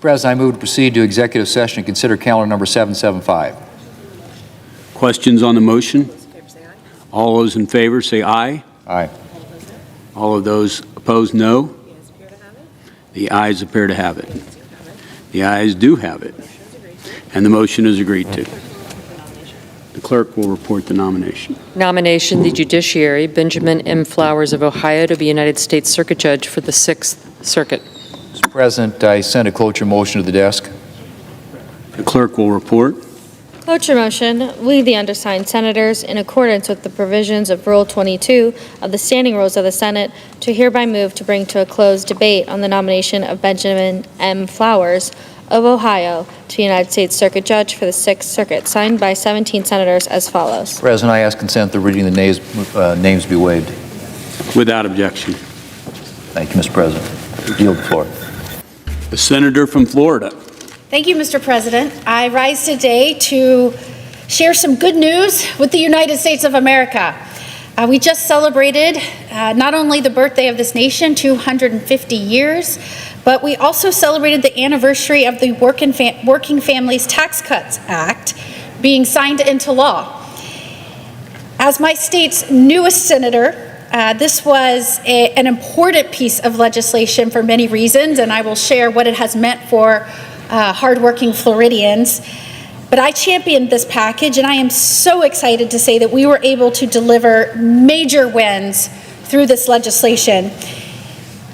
President, I move to proceed to executive session and consider calendar number 775. Questions on the motion? All those in favor say aye. Aye. All of those opposed, no. The ayes appear to have it. The ayes do have it. And the motion is agreed to. The clerk will report the nomination. Nomination, the judiciary, Benjamin M. Flowers of Ohio to be United States Circuit Judge for the 6th Circuit. Mr. President, I send a cloture motion to the desk. The clerk will report. Cloture motion, we, the undersigned senators, in accordance with the provisions of Rule 22 of the Standing Rules of the Senate, to hereby move to bring to a close debate on the nomination of Benjamin M. Flowers of Ohio to United States Circuit Judge for the 6th Circuit, signed by 17 senators as follows. President, I ask consent that reading the names be waived. Without objection. Thank you, Mr. President. Yield the floor. The senator from Florida. Thank you, Mr. President. I rise today to share some good news with the United States of America. We just celebrated not only the birthday of this nation, 250 years, but we also celebrated the anniversary of the Working Families Tax Cuts Act being signed into law. As my state's newest senator, this was an important piece of legislation for many reasons, and I will share what it has meant for hardworking Floridians. But I championed this package, and I am so excited to say that we were able to deliver major wins through this legislation.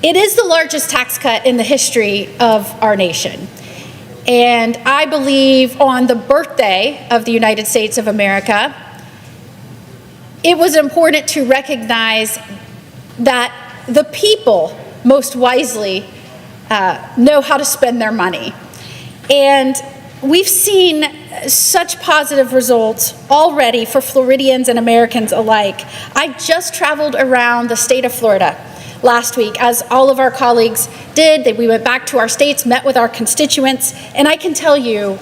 It is the largest tax cut in the history of our nation. And I believe on the birthday of the United States of America, it was important to recognize that the people most wisely know how to spend their money. And we've seen such positive results already for Floridians and Americans alike. I just traveled around the state of Florida last week, as all of our colleagues did. We went back to our states, met with our constituents, and I can tell you,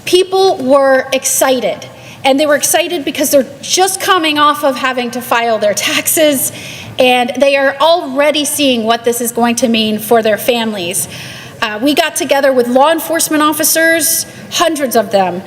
people were excited. And they were excited because they're just coming off of having to file their taxes, and they are already seeing what this is going to mean for their families. We got together with law enforcement officers, hundreds of them,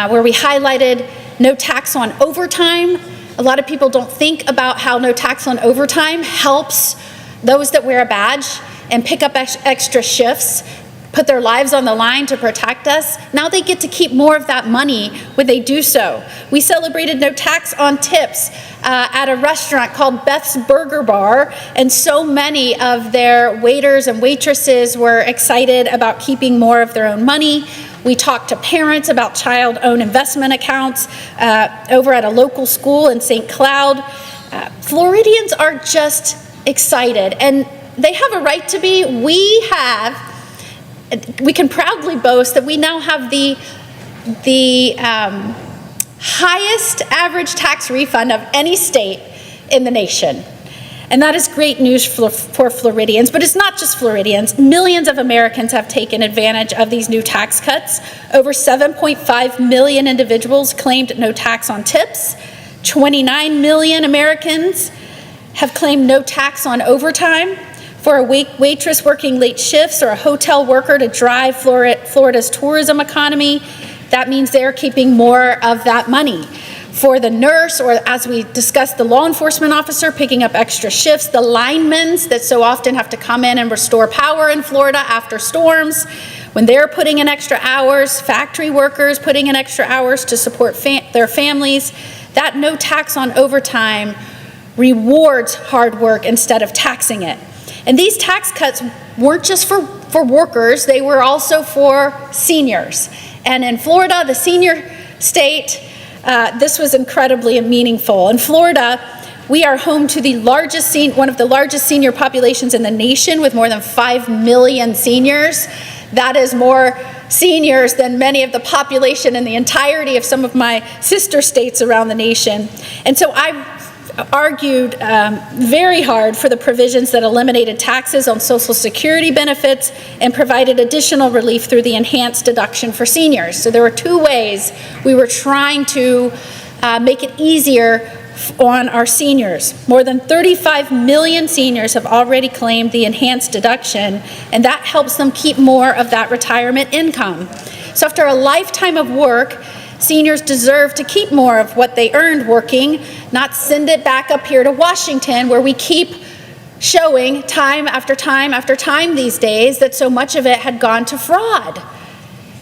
where we highlighted no tax on overtime. A lot of people don't think about how no tax on overtime helps those that wear a badge and pick up extra shifts, put their lives on the line to protect us. Now they get to keep more of that money when they do so. We celebrated no tax on tips at a restaurant called Beth's Burger Bar, and so many of their waiters and waitresses were excited about keeping more of their own money. We talked to parents about child-owned investment accounts over at a local school in St. Cloud. Floridians are just excited, and they have a right to be. We can proudly boast that we now have the highest average tax refund of any state in the nation. And that is great news for Floridians, but it's not just Floridians. Millions of Americans have taken advantage of these new tax cuts. Over 7.5 million individuals claimed no tax on tips. 29 million Americans have claimed no tax on overtime. For a waitress working late shifts or a hotel worker to drive Florida's tourism economy, that means they're keeping more of that money. For the nurse, or as we discussed, the law enforcement officer picking up extra shifts, the linemen that so often have to come in and restore power in Florida after storms, when they're putting in extra hours, factory workers putting in extra hours to support their families, that no tax on overtime rewards hard work instead of taxing it. And these tax cuts weren't just for workers, they were also for seniors. And in Florida, the senior state, this was incredibly meaningful. In Florida, we are home to one of the largest senior populations in the nation, with more than 5 million seniors. That is more seniors than many of the population in the entirety of some of my sister states around the nation. And so I've argued very hard for the provisions that eliminated taxes on Social Security benefits and provided additional relief through the enhanced deduction for seniors. So there were two ways we were trying to make it easier on our seniors. More than 35 million seniors have already claimed the enhanced deduction, and that helps them keep more of that retirement income. So after a lifetime of work, seniors deserve to keep more of what they earned working, not send it back up here to Washington, where we keep showing time after time after time these days that so much of it had gone to fraud.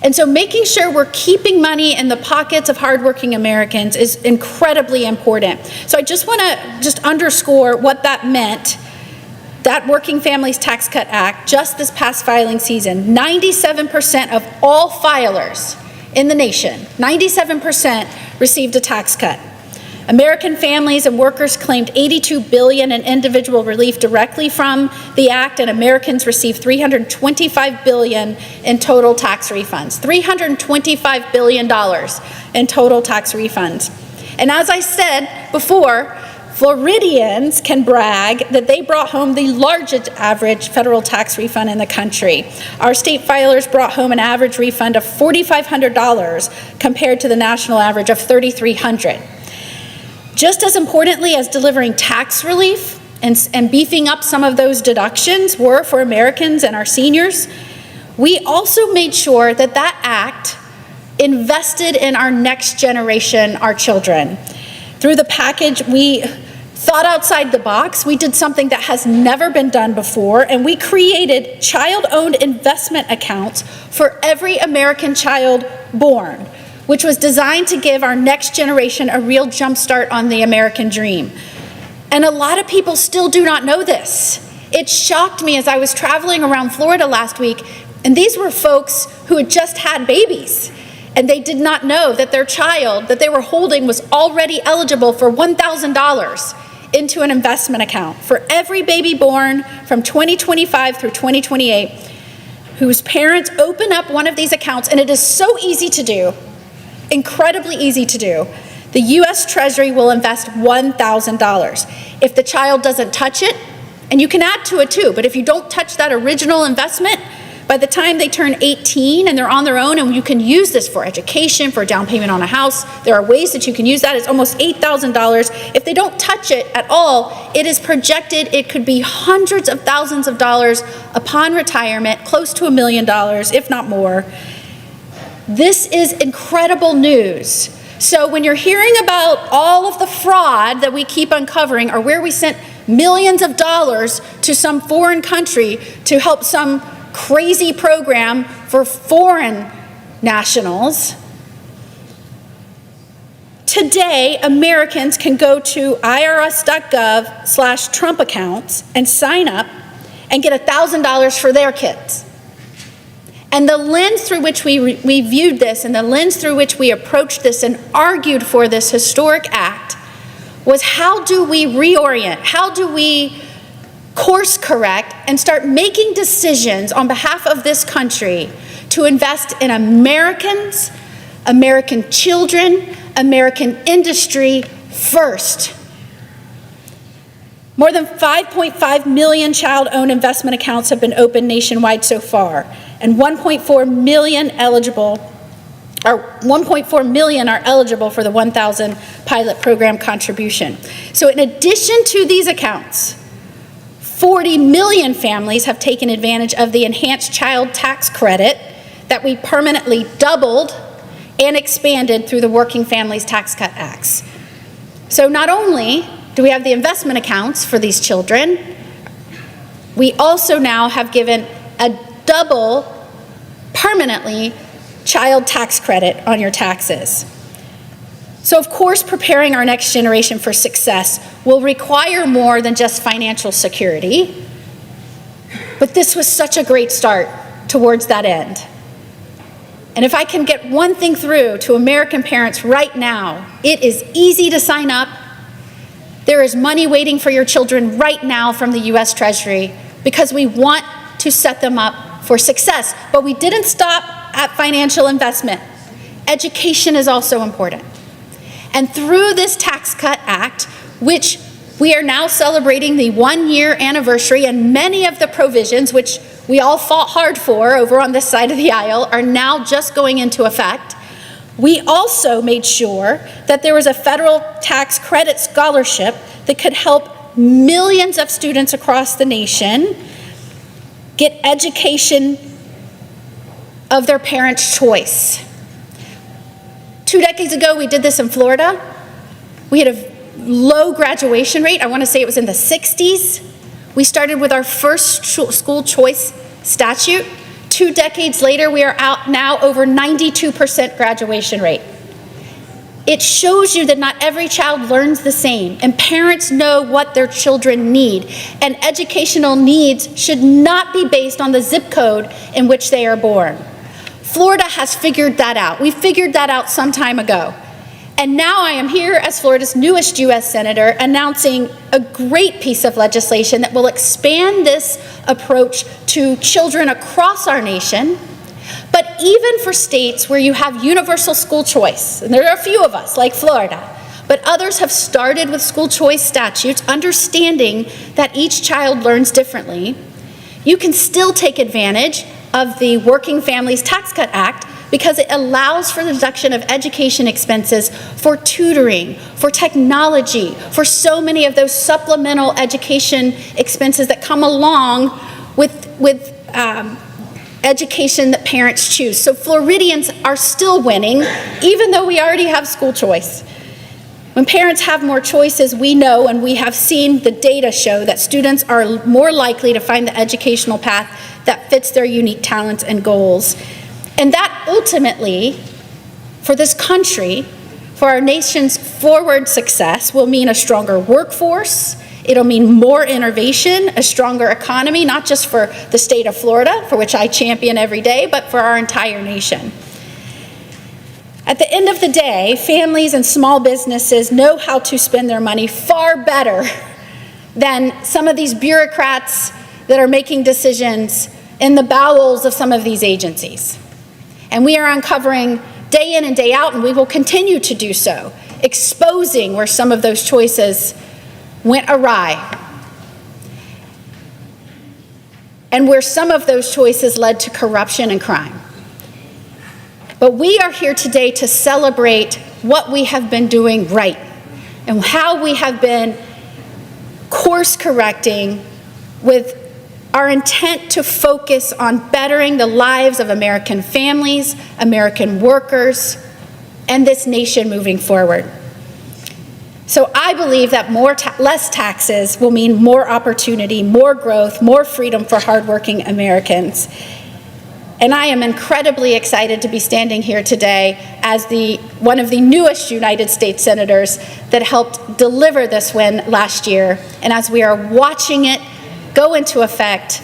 And so making sure we're keeping money in the pockets of hardworking Americans is incredibly important. So I just want to underscore what that meant, that Working Families Tax Cut Act, just this past filing season. 97% of all filers in the nation, 97% received a tax cut. American families and workers claimed $82 billion in individual relief directly from the act, and Americans received $325 billion in total tax refunds. $325 billion in total tax refunds. And as I said before, Floridians can brag that they brought home the largest average federal tax refund in the country. Our state filers brought home an average refund of $4,500 compared to the national average of $3,300. Just as importantly as delivering tax relief and beefing up some of those deductions were for Americans and our seniors, we also made sure that that act invested in our next generation, our children. Through the package, we thought outside the box. We did something that has never been done before, and we created child-owned investment accounts for every American child born, which was designed to give our next generation a real jump start on the American dream. And a lot of people still do not know this. It shocked me as I was traveling around Florida last week, and these were folks who had just had babies, and they did not know that their child that they were holding was already eligible for $1,000 into an investment account for every baby born from 2025 through 2028, whose parents open up one of these accounts, and it is so easy to do, incredibly easy to do. The U.S. Treasury will invest $1,000. If the child doesn't touch it, and you can add to it too, but if you don't touch that original investment, by the time they turn 18 and they're on their own, and you can use this for education, for a down payment on a house, there are ways that you can use that. It's almost $8,000. If they don't touch it at all, it is projected it could be hundreds of thousands of dollars upon retirement, close to $1 million, if not more. This is incredible news. So when you're hearing about all of the fraud that we keep uncovering, or where we sent millions of dollars to some foreign country to help some crazy program for foreign nationals, today Americans can go to irs.gov/Trump accounts and sign up and get $1,000 for their kids. And the lens through which we viewed this, and the lens through which we approached this and argued for this historic act, was how do we reorient? How do we course correct and start making decisions on behalf of this country to invest in Americans, American children, American industry first? More than 5.5 million child-owned investment accounts have been opened nationwide so far, and 1.4 million are eligible for the 1,000 pilot program contribution. So in addition to these accounts, 40 million families have taken advantage of the enhanced child tax credit that we permanently doubled and expanded through the Working Families Tax Cut Acts. So not only do we have the investment accounts for these children, we also now have given a double permanently child tax credit on your taxes. So of course, preparing our next generation for success will require more than just financial security, but this was such a great start towards that end. And if I can get one thing through to American parents right now, it is easy to sign up. There is money waiting for your children right now from the U.S. Treasury, because we want to set them up for success. But we didn't stop at financial investment. Education is also important. And through this Tax Cut Act, which we are now celebrating the 1-year anniversary, and many of the provisions, which we all fought hard for over on this side of the aisle, are now just going into effect, We also made sure that there was a federal tax credit scholarship that could help millions of students across the nation get education of their parents' choice. 2 decades ago, we did this in Florida. We had a low graduation rate. I want to say it was in the 60s. We started with our first school choice statute. 2 decades later, we are out now over 92% graduation rate. It shows you that not every child learns the same, and parents know what their children need, and educational needs should not be based on the zip code in which they are born. Florida has figured that out. We figured that out some time ago. And now I am here as Florida's newest U.S. Senator announcing a great piece of legislation that will expand this approach to children across our nation, but even for states where you have universal school choice, and there are a few of us, like Florida, but others have started with school choice statutes, understanding that each child learns differently. You can still take advantage of the Working Families Tax Cut Act because it allows for the deduction of education expenses for tutoring, for technology, for so many of those supplemental education expenses that come along with education that parents choose. So Floridians are still winning, even though we already have school choice. When parents have more choices, we know, and we have seen the data show, that students are more likely to find the educational path that fits their unique talents and goals. And that ultimately, for this country, for our nation's forward success, will mean a stronger workforce. It'll mean more innovation, a stronger economy, not just for the state of Florida, for which I champion every day, but for our entire nation. At the end of the day, families and small businesses know how to spend their money far better than some of these bureaucrats that are making decisions in the bowels of some of these agencies. And we are uncovering day in and day out, and we will continue to do so, exposing where some of those choices went awry, and where some of those choices led to corruption and crime. But we are here today to celebrate what we have been doing right and how we have been course correcting with our intent to focus on bettering the lives of American families, American workers, and this nation moving forward. So I believe that less taxes will mean more opportunity, more growth, more freedom for hardworking Americans. And I am incredibly excited to be standing here today as one of the newest United States senators that helped deliver this win last year. And as we are watching it go into effect,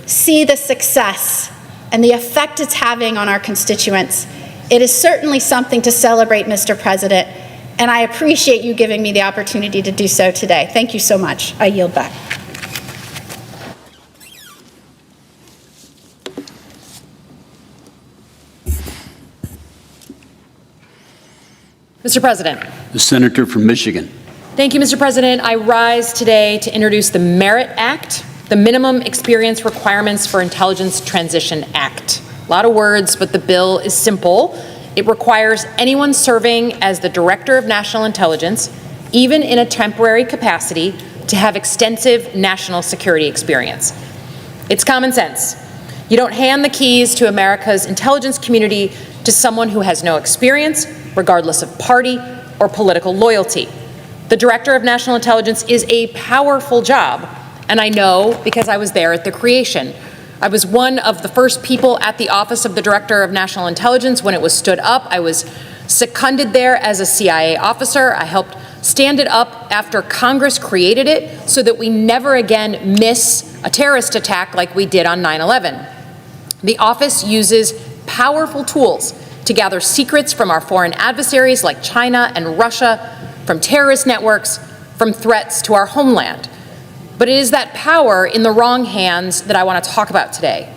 see the success and the effect it's having on our constituents, it is certainly something to celebrate, Mr. President, and I appreciate you giving me the opportunity to do so today. Thank you so much. I yield back. Mr. President. The senator from Michigan. Thank you, Mr. President. I rise today to introduce the Merit Act, the Minimum Experience Requirements for Intelligence Transition Act. A lot of words, but the bill is simple. It requires anyone serving as the Director of National Intelligence, even in a temporary capacity, to have extensive national security experience. It's common sense. You don't hand the keys to America's intelligence community to someone who has no experience, regardless of party or political loyalty. The Director of National Intelligence is a powerful job, and I know because I was there at the creation. I was one of the first people at the Office of the Director of National Intelligence when it was stood up. I was seconded there as a CIA officer. I helped stand it up after Congress created it so that we never again miss a terrorist attack like we did on 9/11. The office uses powerful tools to gather secrets from our foreign adversaries like China and Russia, from terrorist networks, from threats to our homeland. But it is that power in the wrong hands that I want to talk about today.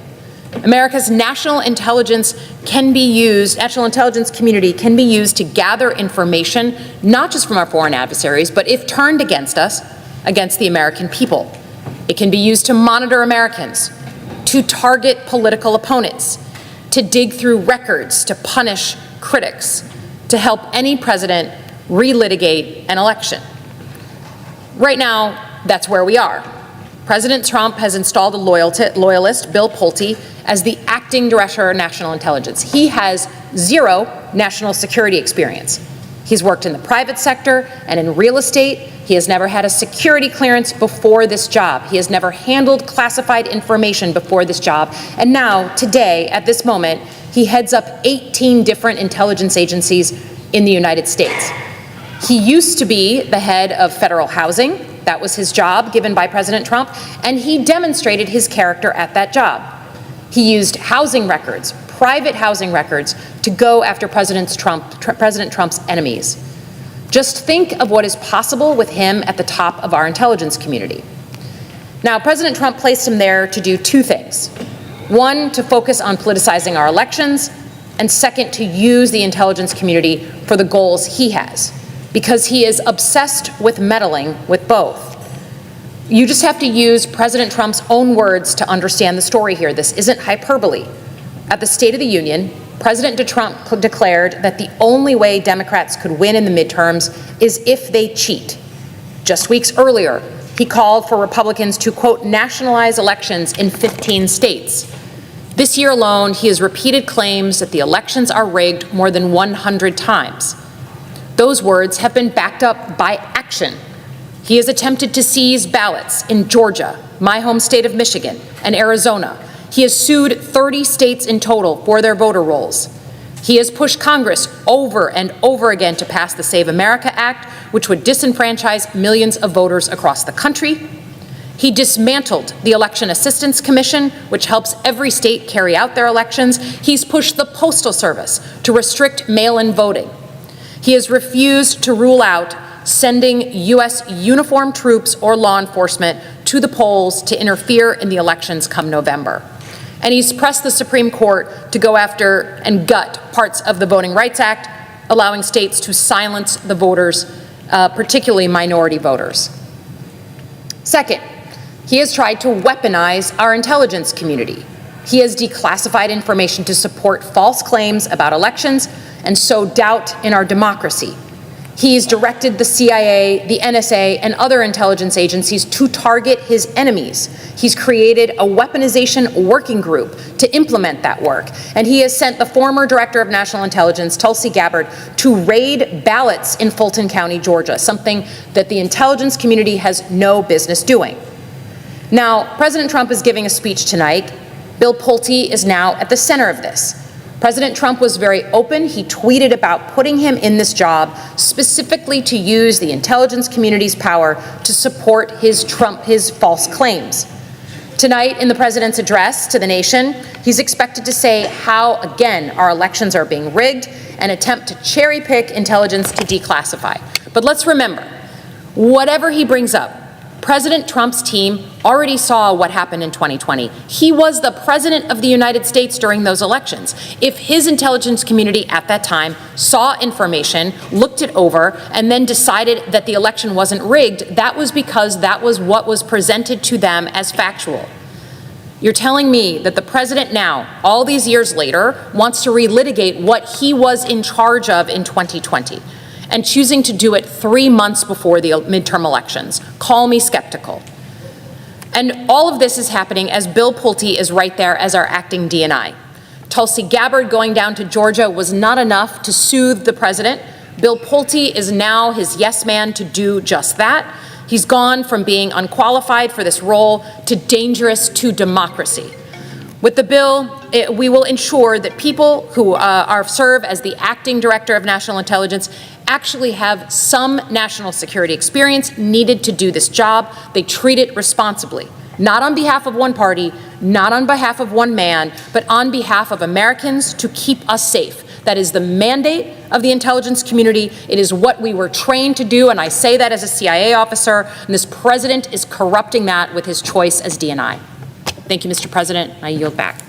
America's national intelligence community can be used to gather information, not just from our foreign adversaries, but if turned against us, against the American people. It can be used to monitor Americans, to target political opponents, to dig through records, to punish critics. to help any president relitigate an election. Right now, that's where we are. President Trump has installed a loyalist, Bill Pulte, as the acting director of national intelligence. He has zero national security experience. He's worked in the private sector and in real estate. He has never had a security clearance before this job. He has never handled classified information before this job. And now, today, at this moment, he heads up 18 different intelligence agencies in the United States. He used to be the head of federal housing. That was his job given by President Trump, and he demonstrated his character at that job. He used housing records, private housing records, to go after President Trump's enemies. Just think of what is possible with him at the top of our intelligence community. Now, President Trump placed him there to do two things. One, to focus on politicizing our elections, and second, to use the intelligence community for the goals he has, because he is obsessed with meddling with both. You just have to use President Trump's own words to understand the story here. This isn't hyperbole. At the State of the Union, President Trump declared that the only way Democrats could win in the midterms is if they cheat. Just weeks earlier, he called for Republicans to, quote, nationalize elections in 15 states. This year alone, he has repeated claims that the elections are rigged more than 100 times. Those words have been backed up by action. He has attempted to seize ballots in Georgia, my home state of Michigan, and Arizona. He has sued 30 states in total for their voter rolls. He has pushed Congress over and over again to pass the Save America Act, which would disenfranchise millions of voters across the country. He dismantled the Election Assistance Commission, which helps every state carry out their elections. He's pushed the Postal Service to restrict mail-in voting. He has refused to rule out sending U.S. uniformed troops or law enforcement to the polls to interfere in the elections come November. And he's pressed the Supreme Court to go after and gut parts of the Voting Rights Act, allowing states to silence the voters, particularly minority voters. Second, he has tried to weaponize our intelligence community. He has declassified information to support false claims about elections and sow doubt in our democracy. He's directed the CIA, the NSA, and other intelligence agencies to target his enemies. He's created a weaponization working group to implement that work. And he has sent the former Director of National Intelligence, Tulsi Gabbard, to raid ballots in Fulton County, Georgia, something that the intelligence community has no business doing. Now, President Trump is giving a speech tonight. Bill Pulte is now at the center of this. President Trump was very open. He tweeted about putting him in this job specifically to use the intelligence community's power to support his false claims. Tonight, in the president's address to the nation, he's expected to say how, again, our elections are being rigged and attempt to cherry pick intelligence to declassify. But let's remember, whatever he brings up, President Trump's team already saw what happened in 2020. He was the president of the United States during those elections. If his intelligence community at that time saw information, looked it over, and then decided that the election wasn't rigged, that was because that was what was presented to them as factual. You're telling me that the president now, all these years later, wants to relitigate what he was in charge of in 2020. And choosing to do it 3 months before the midterm elections. Call me skeptical. And all of this is happening as Bill Pulte is right there as our acting DNI. Tulsi Gabbard going down to Georgia was not enough to soothe the president. Bill Pulte is now his yes man to do just that. He's gone from being unqualified for this role to dangerous to democracy. With the bill, we will ensure that people who serve as the acting director of national intelligence actually have some national security experience needed to do this job. They treat it responsibly, not on behalf of one party, not on behalf of one man, but on behalf of Americans to keep us safe. That is the mandate of the intelligence community. It is what we were trained to do, and I say that as a CIA officer, and this president is corrupting that with his choice as DNI. Thank you, Mr. President. I yield back.